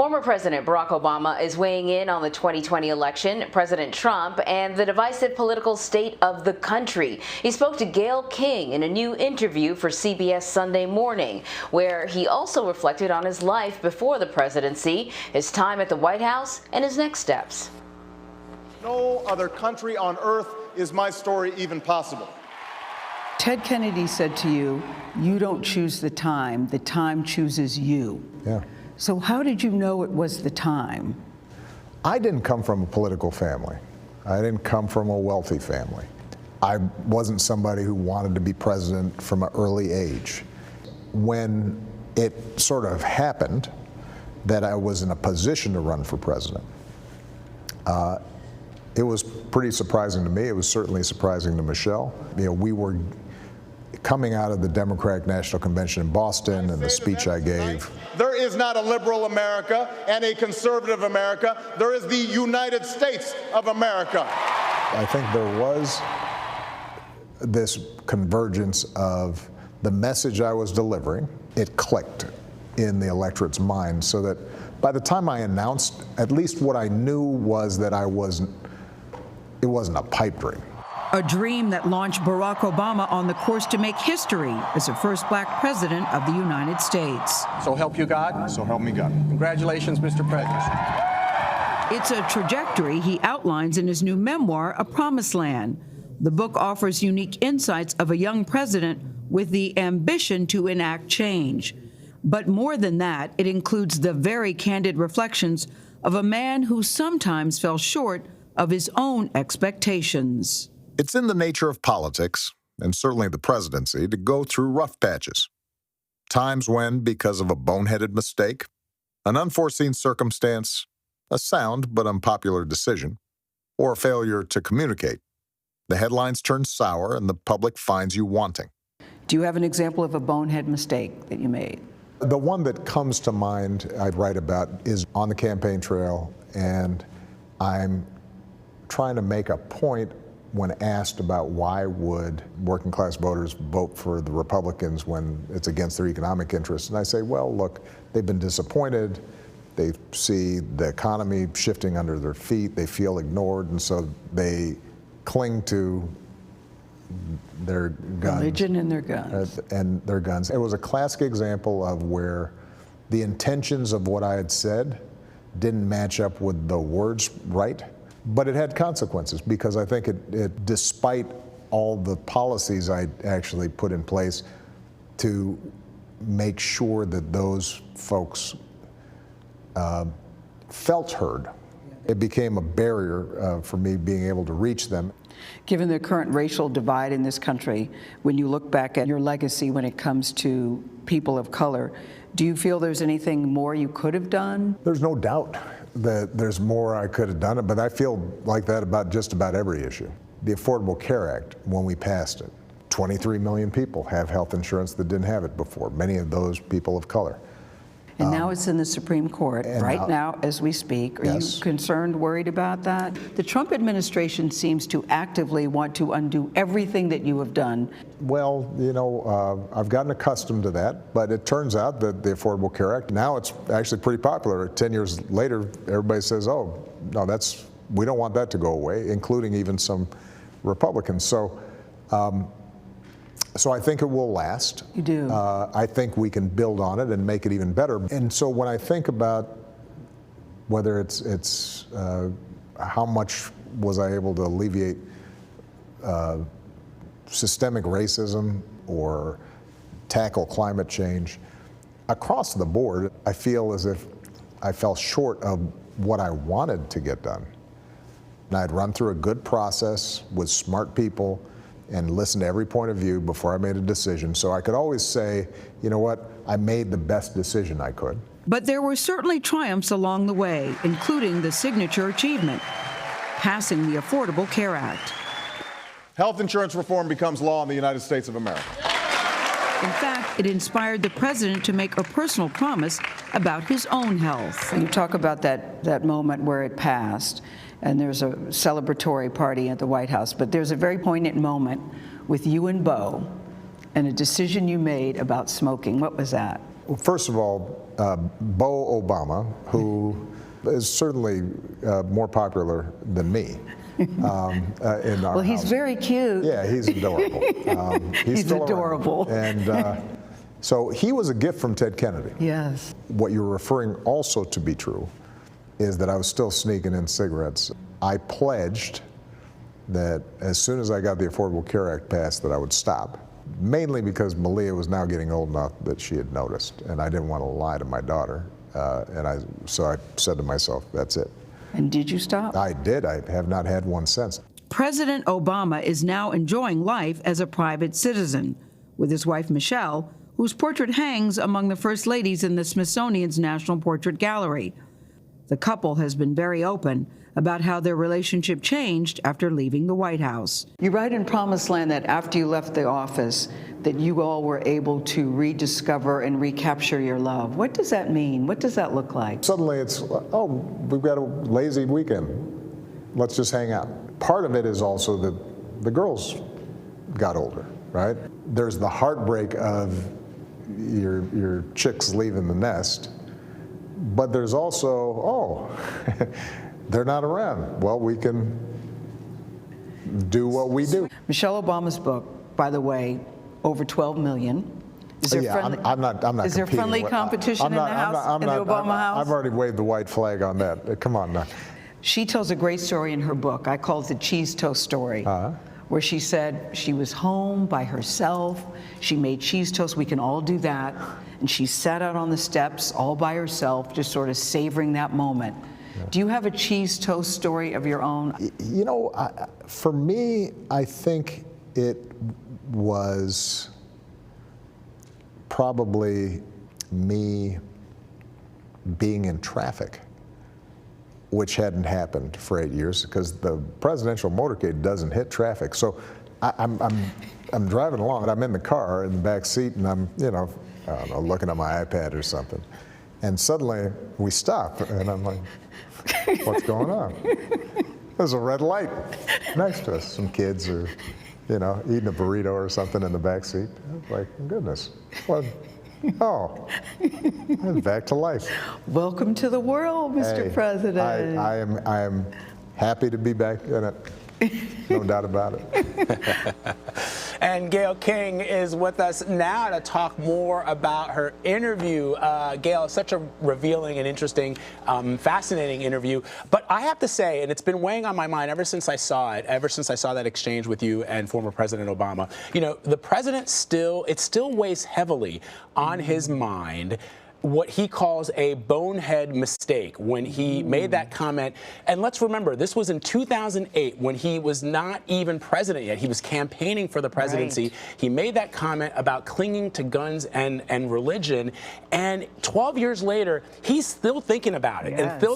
Former President Barack Obama is weighing in on the 2020 election, President Trump, and the divisive political state of the country. He spoke to Gayle King in a new interview for CBS Sunday Morning, where he also reflected on his life before the presidency, his time at the White House, and his next steps. No other country on earth is my story even possible. Ted Kennedy said to you, "You don't choose the time chooses you." Yeah. So how did you know it was the time? I didn't come from a political family. I didn't come from a wealthy family. I wasn't somebody who wanted to be president from an early age. When it sort of happened that I was in a position to run for president, it was pretty surprising to me. It was certainly surprising to Michelle. You know, we were coming out of the Democratic National Convention in Boston and the speech I gave. There is not a liberal America and a conservative America. There is the United States of America. I think there was this convergence of the message I was delivering. It clicked in the electorate's mind, so that by the time I announced, at least what I knew was that it wasn't a pipe dream. A dream that launched Barack Obama on the course to make history as the first black president of the United States. So help you God. So help me God. Congratulations, Mr. President. It's a trajectory he outlines in his new memoir, A Promised Land. The book offers unique insights of a young president with the ambition to enact change. But more than that, it includes the very candid reflections of a man who sometimes fell short of his own expectations. It's in the nature of politics, and certainly the presidency, to go through rough patches. Times when, because of a boneheaded mistake, an unforeseen circumstance, a sound but unpopular decision, or a failure to communicate, the headlines turn sour and the public finds you wanting. Do you have an example of a bonehead mistake that you made? The one that comes to mind I'd write about is on the campaign trail, and I'm trying to make a point when asked about why would working class voters vote for the Republicans when it's against their economic interests. And I say, well, look, they've been disappointed. They see the economy shifting under their feet. They feel ignored, and so they cling to their guns. Religion and their guns. It was a classic example of where the intentions of what I had said didn't match up with the words right, but it had consequences, because I think it despite all the policies I actually put in place to make sure that those folks felt heard, it became a barrier for me being able to reach them. Given the current racial divide in this country, when you look back at your legacy when it comes to people of color, do you feel there's anything more you could have done? There's no doubt that there's more I could have done, but I feel like that about just about every issue. The Affordable Care Act, when we passed it, 23 million people have health insurance that didn't have it before, many of those people of color. And now it's in the Supreme Court right now as we speak. Are you concerned, worried about that? The Trump administration seems to actively want to undo everything that you have done. Well, you know, I've gotten accustomed to that, but it turns out that the Affordable Care Act, now it's actually pretty popular. 10 years later, everybody says, oh, no, we don't want that to go away, including even some Republicans. So I think it will last. You do. I think we can build on it and make it even better. And so when I think about whether it's how much was I able to alleviate systemic racism or tackle climate change, across the board, I feel as if I fell short of what I wanted to get done. And I'd run through a good process with smart people and listen to every point of view before I made a decision. So I could always say, you know what, I made the best decision I could. But there were certainly triumphs along the way, including the signature achievement, passing the Affordable Care Act. Health insurance reform becomes law in the United States of America. In fact, it inspired the president to make a personal promise about his own health. You talk about that moment where it passed, and there's a celebratory party at the White House, but there's a very poignant moment with you and Beau and a decision you made about smoking. What was that? First of all, Beau Obama, who is certainly more popular than me in our Well, he's house. very cute. Yeah, he's adorable. He's still adorable. Around. And so he was a gift from Ted Kennedy. Yes. What you're referring also to be true is that I was still sneaking in cigarettes. I pledged that as soon as I got the Affordable Care Act passed that I would stop, mainly because Malia was now getting old enough that she had noticed, and I didn't want to lie to my daughter. So I said to myself, that's it. And did you stop? I did. I have not had one since. President Obama is now enjoying life as a private citizen with his wife, Michelle, whose portrait hangs among the first ladies in the Smithsonian's National Portrait Gallery. The couple has been very open about how their relationship changed after leaving the White House. You write in Promised Land that after you left the office, that you all were able to rediscover and recapture your love. What does that mean? What does that look like? Suddenly it's, oh, we've got a lazy weekend. Let's just hang out. Part of it is also that the girls got older, right? There's the heartbreak of your chicks leaving the nest, but there's also, oh, they're not around. Well, we can do what we do. Michelle Obama's book, by the way, over 12 million. Is there friendly, I'm not is there friendly competition in the House, in the Obama House? I've already waved the white flag on that. Come on now. She tells a great story in her book. I call it the cheese toast story, where she said she was home by herself. She made cheese toast. We can all do that. And she sat out on the steps all by herself, just sort of savoring that moment. Yeah. Do you have a cheese toast story of your own? You know, for me, I think it was probably me being in traffic, which hadn't happened for 8 years because the presidential motorcade doesn't hit traffic. So I'm driving along and I'm in the car in the back seat and I'm, I don't know, looking at my iPad or something. And suddenly we stop and I'm like, what's going on? There's a red light next to us. Some kids are, eating a burrito or something in the back seat. I was like, goodness, what? Oh, I'm back to life. Welcome to the world, Mr. Hey, President. I am happy to be back in it. No doubt about it. And Gayle King is with us now to talk more about her interview. Gayle, such a revealing and interesting, fascinating interview. But I have to say, and it's been weighing on my mind ever since I saw it, ever since I saw that exchange with you and former President Obama, the president still weighs heavily on his mind what he calls a bonehead mistake when he made that comment. And let's remember, this was in 2008 when he was not even president yet. He was campaigning for the presidency. Right. He made that comment about clinging to guns and religion. And 12 years later, he's still thinking about it. Yes. and still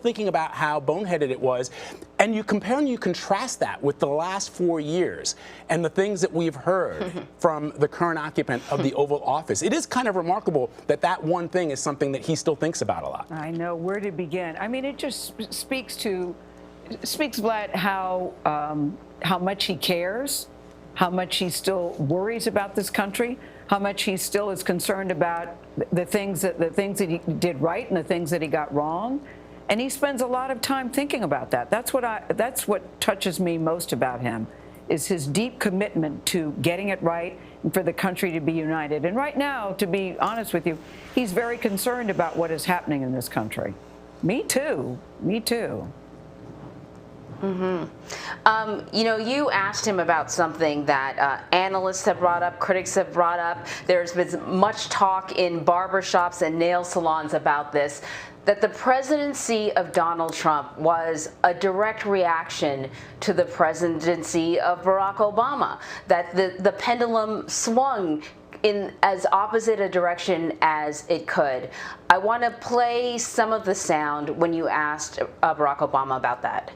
thinking about how boneheaded it was. And you compare and you contrast that with the last 4 years and the things that we've heard from the current occupant of the Oval Office. It is kind of remarkable that one thing is something that he still thinks about a lot. I know. Where to begin? I mean, it just speaks, Vlad, how much he cares, how much he still worries about this country, how much he still is concerned about the things that he did right and the things that he got wrong. And he spends a lot of time thinking about that. That's what touches me most about him, is his deep commitment to getting it right and for the country to be united. And right now, to be honest with you, he's very concerned about what is happening in this country. Me too. Me too. Mm-hmm. You asked him about something that analysts have brought up, critics have brought up. There's been much talk in barbershops and nail salons about this, that the presidency of Donald Trump was a direct reaction to the presidency of Barack Obama, that the pendulum swung in as opposite a direction as it could. I want to play some of the sound when you asked Barack Obama about that.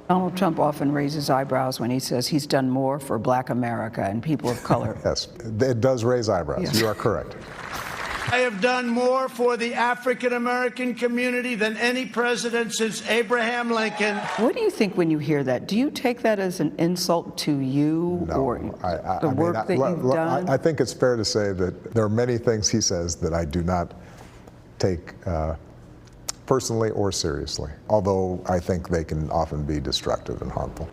Donald Trump often raises eyebrows when he says he's done more for Black America and people of color. Yes, it does raise eyebrows. Yes. You are correct. I have done more for the African-American community than any president since Abraham Lincoln. What do you think when you hear that? Do you take that as an insult to you or the work that you've done? I think it's fair to say that there are many things he says that I do not take personally or seriously, although I think they can often be destructive and harmful.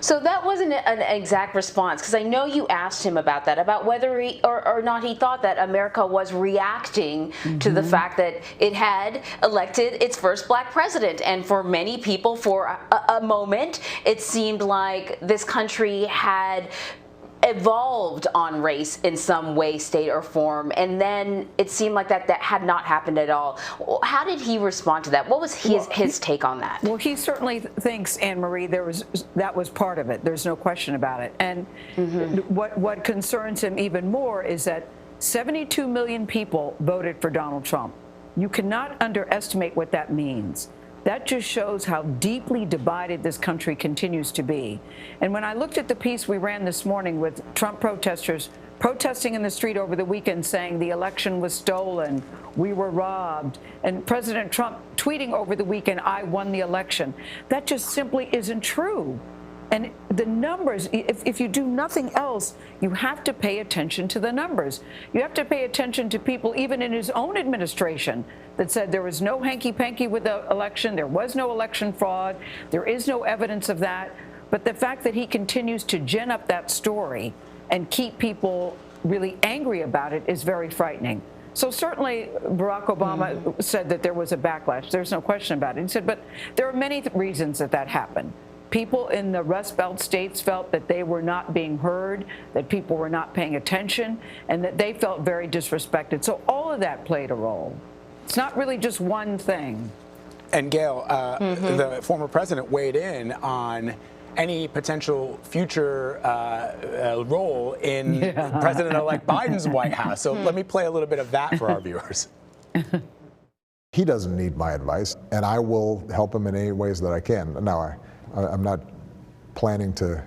So that wasn't an exact response, because I know you asked him about that, about whether he or not he thought that America was reacting to the fact that it had elected its first black president. And for many people, for a moment, it seemed like this country had evolved on race in some way, state, or form, and then it seemed like that had not happened at all. How did he respond to that? What was his take on that? Well, he certainly thinks, Anne-Marie, that was part of it. There's no question about it. And what concerns him even more is that 72 million people voted for Donald Trump. You cannot underestimate what that means. That just shows how deeply divided this country continues to be. And when I looked at the piece we ran this morning with Trump protesters protesting in the street over the weekend saying the election was stolen, we were robbed, and President Trump tweeting over the weekend, I won the election, that just simply isn't true. And the numbers, if you do nothing else, you have to pay attention to the numbers. You have to pay attention to people, even in his own administration, that said there was no hanky-panky with the election, there was no election fraud, there is no evidence of that. But the fact that he continues to gin up that story and keep people really angry about it is very frightening. So certainly Barack Obama said that there was a backlash. There's no question about it. He said, but there are many reasons that happened. People in the Rust Belt states felt that they were not being heard, that people were not paying attention, and that they felt very disrespected. So all of that played a role. It's not really just one thing. And Gail, the former president weighed in on any potential future role in President-elect Biden's White House. So let me play a little bit of that for our viewers. He doesn't need my advice, and I will help him in any ways that I can. Now, I'm not planning to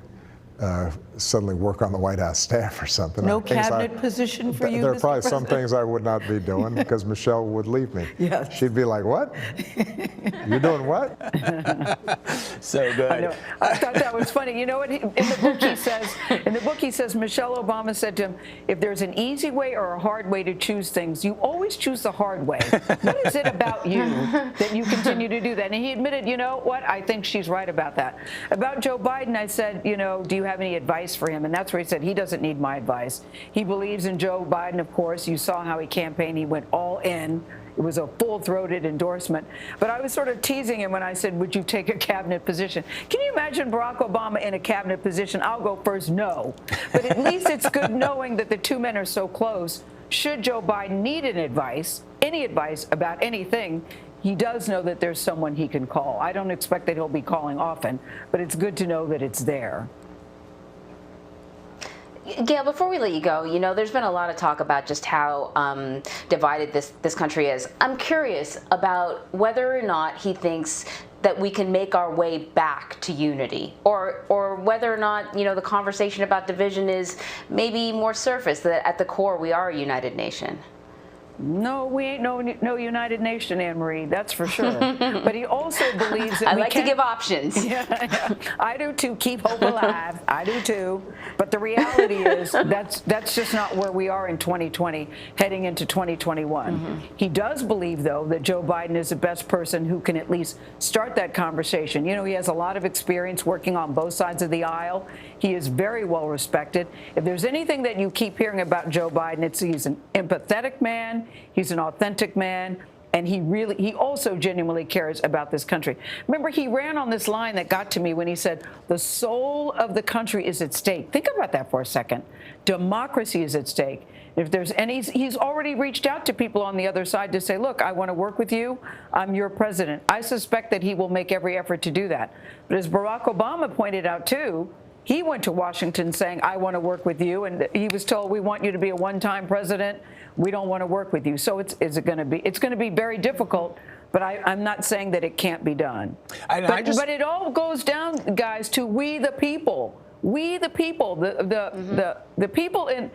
suddenly work on the White House staff or something. No cabinet position for you, There are Mr. probably President? some things I would not be doing because Michelle would leave me. Yes. She'd be like, what? You're doing what? So good. I thought that was funny. You know what? In the book he says, Michelle Obama said to him, if there's an easy way or a hard way to choose things, you always choose the hard way. What is it about you that you continue to do that? And he admitted, you know what? I think she's right about that. About Joe Biden, I said, you know, do you have any advice for him? And that's where he said he doesn't need my advice. He believes in Joe Biden, of course. You saw how he campaigned. He went all in. It was a full-throated endorsement. But I was sort of teasing him when I said, would you take a cabinet position? Can you imagine Barack Obama in a cabinet position? I'll go first, no. But at least it's good knowing that the two men are so close. Should Joe Biden need any advice about anything, he does know that there's someone he can call. I don't expect that he'll be calling often, but it's good to know that it's there. Gail, before we let you go, you know, there's been a lot of talk about just how divided this country is. I'm curious about whether or not he thinks that we can make our way back to unity, or whether or not, you know, the conversation about division is maybe more surface, that at the core we are a united nation. No, we ain't no United Nation, Anne-Marie, that's for sure. But he also believes that I like to give options. Yeah, I do too. Keep hope alive. I do too. But the reality is that's just not where we are in 2020, heading into 2021. He does believe, though, that Joe Biden is the best person who can at least start that conversation. You know, he has a lot of experience working on both sides of the aisle. He is very well respected. If there's anything that you keep hearing about Joe Biden, it's he's an empathetic man. He's an authentic man, and he also genuinely cares about this country. Remember, he ran on this line that got to me when he said, the soul of the country is at stake. Think about that for a second. Democracy is at stake. If there's any, he's already reached out to people on the other side to say, look, I want to work with you. I'm your president. I suspect that he will make every effort to do that. But as Barack Obama pointed out, too, he went to Washington saying, I want to work with you. And he was told, we want you to be a one-time president. We don't want to work with you. So it's going to be very difficult. But I'm not saying that it can't be done. But it all goes down, guys, to we the people. We the people, the people in,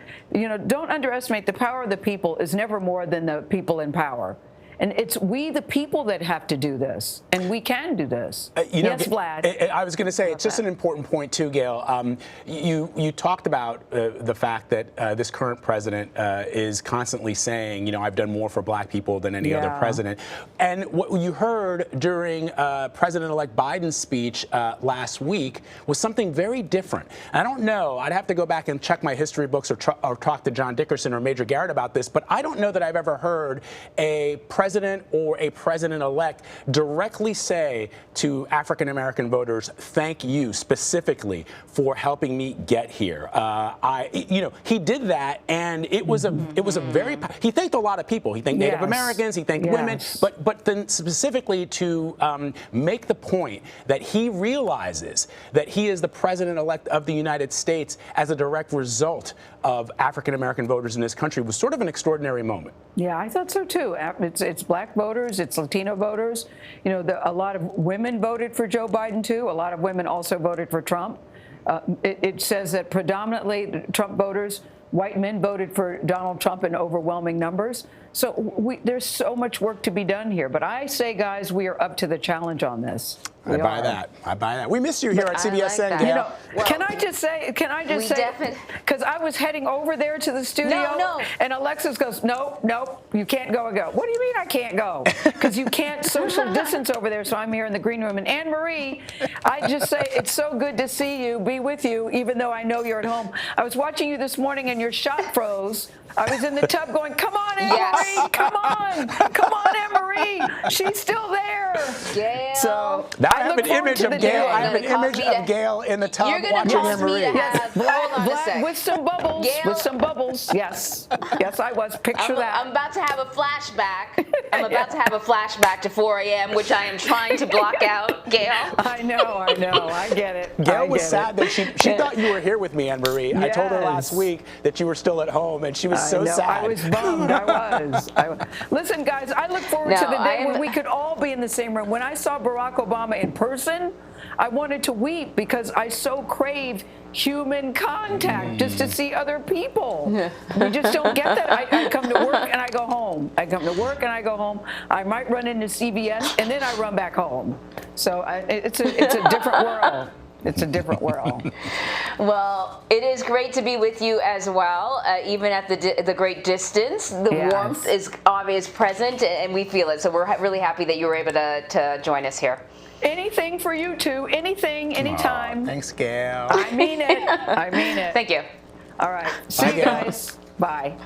don't underestimate the power of the people is never more than the people in power. And it's we, the people, that have to do this, and we can do this. Yes, Vlad. I was going to say, it's just an important point, too, Gail. You talked about the fact that this current president is constantly saying, I've done more for black people than any other president. And what you heard during President-elect Biden's speech last week was something very different. I don't know. I'd have to go back and check my history books or talk to John Dickerson or Major Garrett about this, but I don't know that I've ever heard a president or a president-elect directly say to African-American voters, thank you specifically for helping me get here. He did that, and it was a very, he thanked a lot of people. He thanked Native Americans, he thanked women, but then specifically to make the point that he realizes that he is the president-elect of the United States as a direct result of African-American voters in this country was sort of an extraordinary moment. Yeah, I thought so too. It's black voters, it's Latino voters. A lot of women voted for Joe Biden too. A lot of women also voted for Trump. It says that predominantly Trump voters, white men voted for Donald Trump in overwhelming numbers. So there's so much work to be done here. But I say, guys, we are up to the challenge on this. I buy that. We missed you here at CBSN, like Gail. Can I just say, because I was heading over there to the studio, and Alexis goes, nope, you can't go. What do you mean I can't go? Because you can't social distance over there, so I'm here in the green room. And Anne Marie, I just say, it's so good to see you, be with you, even though I know you're at home. I was watching you this morning and your shot froze. I was in the tub going, come on, Anne Marie, come on, Anne Marie. She's still there. Gail. So I have an image of Gail. I have an image of Gail in the tub watching Anne Marie. Vlad, with some bubbles. Gail? With some bubbles. Yes, I was. Picture that. I'm about to have a flashback. I'm about to have a flashback to 4 a.m., which I am trying to block out, Gail. I know. I get it. Gail was sad that she thought you were here with me, Anne Marie. Yes. I told her last week that you were still at home, and she was so sad. I was bummed. I was. Listen, guys, I look forward to the day when we could all be in the same room. When I saw Barack Obama in person, I wanted to weep because I so crave human contact, just to see other people. We just don't get that. I come to work and I go home. I might run into CBS and then I run back home. So it's a different world. It's a different world. Well, it is great to be with you as well, even at the great distance. The warmth is obvious present, and we feel it. So we're really happy that you were able to join us here. Anything for you two. Anything, anytime. Thanks, Gail. I mean it. Thank you. All right. See you guys. Bye.